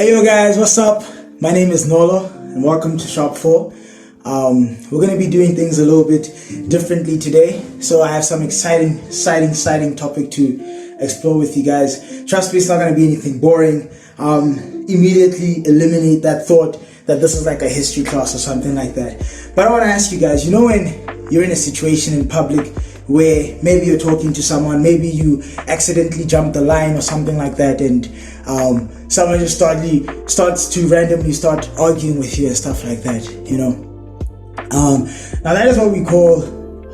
Hey yo guys, what's up? My name is Nolo and welcome to Shop 4. We're going to be doing things a little bit differently today. So I have some exciting topic to explore with you guys. Trust me, it's not going to be anything boring. Immediately eliminate that thought that this is like a history class or something like that. But I want to ask you guys, you know when you're in a situation in public where maybe you're talking to someone, maybe you accidentally jump the line or something like that, and someone just starts to randomly start arguing with you and stuff like that, you know. Now that is what we call,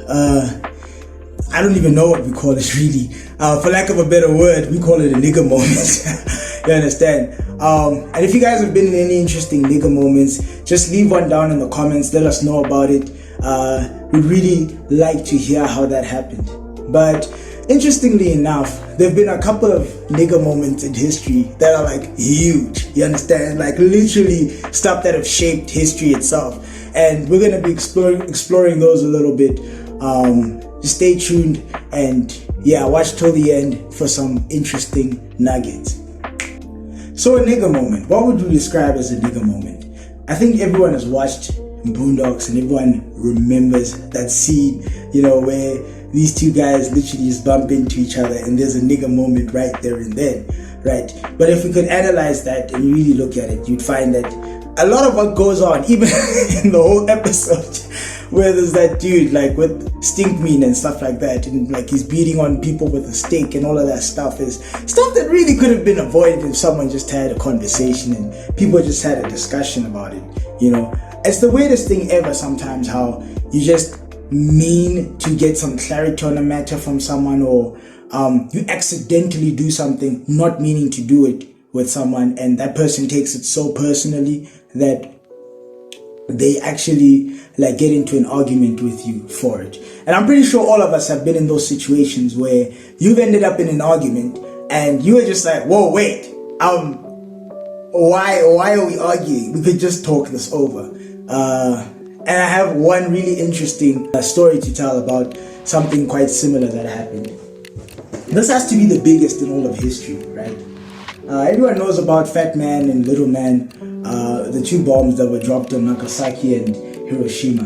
I don't even know what we call it really. For lack of a better word, we call it a nigger moment. You understand? And if you guys have been in any interesting nigger moments, just leave one down in the comments, let us know about it. We'd really like to hear how that happened. But interestingly enough, there have been a couple of nigger moments in history that are like huge, you understand? Like literally stuff that have shaped history itself. And we're going to be exploring those a little bit. Just stay tuned and yeah, watch till the end for some interesting nuggets. So a nigger moment, what would you describe as a nigger moment? I think everyone has watched Boondocks and everyone remembers that scene, you know, where these two guys literally just bump into each other and there's a nigger moment right there and then, right? But if we could analyze that and really look at it, you'd find that a lot of what goes on, even in the whole episode, where there's that dude like with stink mean and stuff like that, and like he's beating on people with a stick and all of that stuff, is stuff that really could have been avoided if someone just had a conversation and people just had a discussion about it, you know. It's the weirdest thing ever sometimes how you just mean to get some clarity on a matter from someone, or you accidentally do something not meaning to do it with someone, and that person takes it so personally that they actually like get into an argument with you for it. And I'm pretty sure all of us have been in those situations where you've ended up in an argument and you were just like, whoa, wait, why are we arguing? We could just talk this over. And I have one really interesting story to tell about something quite similar that happened. This has to be the biggest in all of history, right? Everyone knows about Fat Man and Little Man, the two bombs that were dropped on Nagasaki and Hiroshima.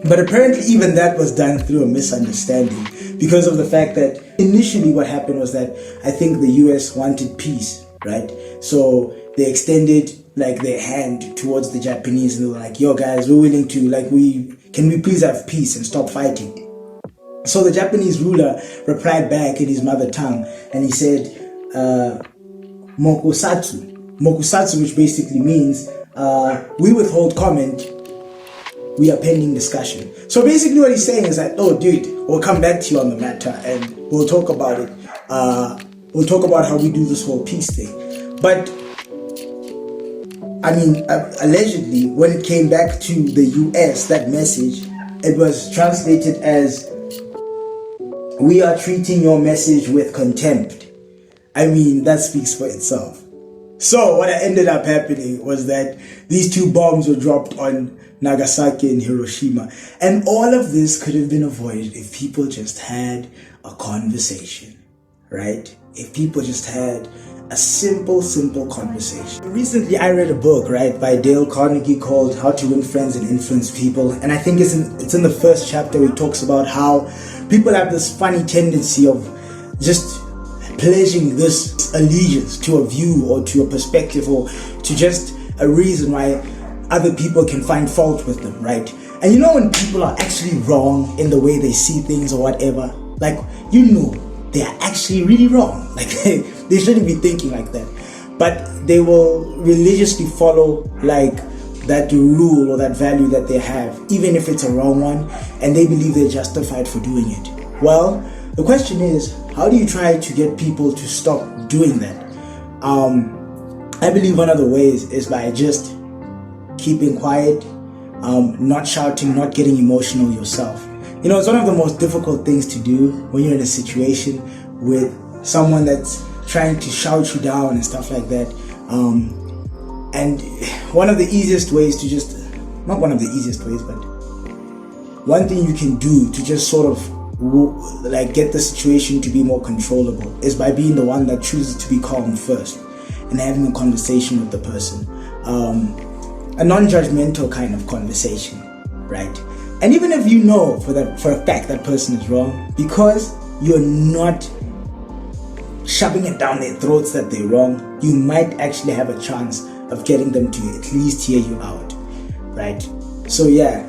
But apparently even that was done through a misunderstanding because of the fact that initially what happened was that I think the US wanted peace, right? So they extended like their hand towards the Japanese and they were like, yo guys, we're willing to, like, can we please have peace and stop fighting? So the Japanese ruler replied back in his mother tongue and he said, Mokusatsu, which basically means we withhold comment, we are pending discussion. So basically what he's saying is that, oh dude, we'll come back to you on the matter and we'll talk about it. We'll talk about how we do this whole peace thing. But I mean, allegedly, when it came back to the US, that message, it was translated as, we are treating your message with contempt. I mean, that speaks for itself. So what ended up happening was that these two bombs were dropped on Nagasaki and Hiroshima. And all of this could have been avoided if people just had a conversation, right? If people just had a simple conversation. Recently I read a book, right, by Dale Carnegie called How to Win Friends and Influence People. And I think it's in the first chapter where he talks about how people have this funny tendency of just pledging this allegiance to a view or to a perspective or to just a reason why other people can find fault with them, right? And you know when people are actually wrong in the way they see things or whatever, like, you know, they are actually really wrong. Like they shouldn't be thinking like that. But they will religiously follow like that rule or that value that they have, even if it's a wrong one, and they believe they're justified for doing it. Well, the question is, how do you try to get people to stop doing that? I believe one of the ways is by just keeping quiet, not shouting, not getting emotional yourself. You know, it's one of the most difficult things to do when you're in a situation with someone that's trying to shout you down and stuff like that. And one of the easiest ways to just, not one of the easiest ways, but one thing you can do to just sort of like get the situation to be more controllable is by being the one that chooses to be calm first. and having a conversation with the person, a non-judgmental kind of conversation, right? And even if you know for a fact that person is wrong, because you're not shoving it down their throats that they're wrong, you might actually have a chance of getting them to at least hear you out, right? So yeah,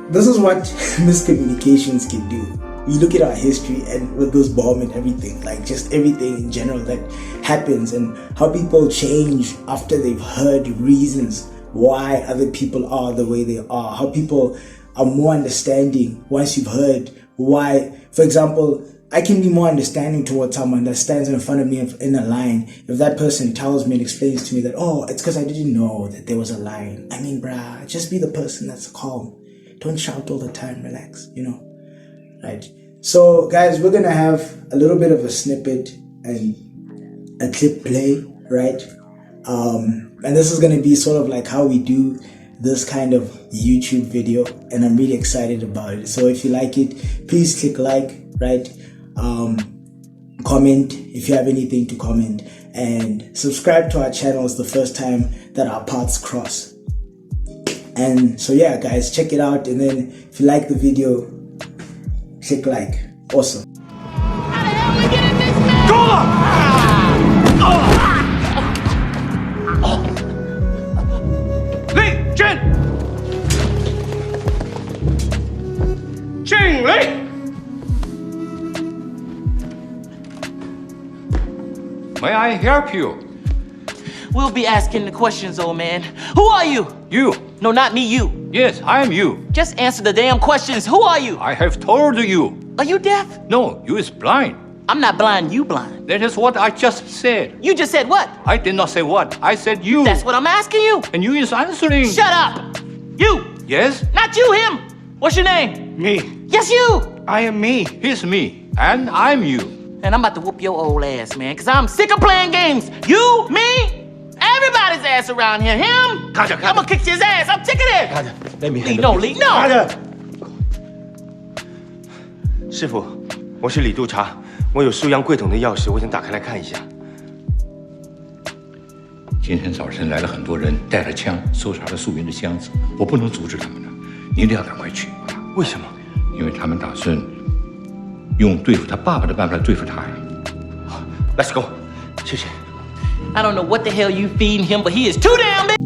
this is what miscommunications can do. You look at our history and with this bomb and everything, like just everything in general that happens, and how people change after they've heard reasons why other people are the way they are, how people are more understanding once you've heard why. For example, I can be more understanding towards someone that stands in front of me in a line if that person tells me and explains to me that, oh, it's because I didn't know that there was a line. I mean, bruh, just be the person that's calm. Don't shout all the time, relax, you know, right? So guys, we're gonna have a little bit of a snippet and a clip play, right? And this is gonna be sort of like how we do this kind of YouTube video, and I'm really excited about it. So if you like it, please click like, right? Comment if you have anything to comment, and subscribe to our channel. It's the first time that our paths cross. And so yeah, guys, check it out, and then if you like the video, click like. Awesome. How the hell we get in this man? Go on! Lee, Jen! Ching, Lee! May I help you? We'll be asking the questions, old man. Who are you? You. No, not me, you. Yes, I am you. Just answer the damn questions. Who are you? I have told you. Are you deaf? No, you is blind. I'm not blind, you blind. That is what I just said. You just said what? I did not say what. I said you. That's what I'm asking you. And you is answering. Shut up. You. Yes? Not you, him. What's your name? Me. Yes, you. I am me. He's me. And I'm you. And I'm about to whoop your old ass, man, because I'm sick of playing games. You, me, everybody's ass around here. Him, Carter. I'm gonna kick his ass. I'm sick of this. Carter, let me Lee, no, Lee, no. Carter. 师傅，我是李督察，我有苏阳柜桶的钥匙，我想打开来看一下。今天早晨来了很多人，带着枪搜查了素云的箱子，我不能阻止他们的，你一定要赶快去。为什么？因为他们打算用对付他爸爸的办法来对付他。Let's go，谢谢。 I don't know what the hell you feeding him, but he is too damn big.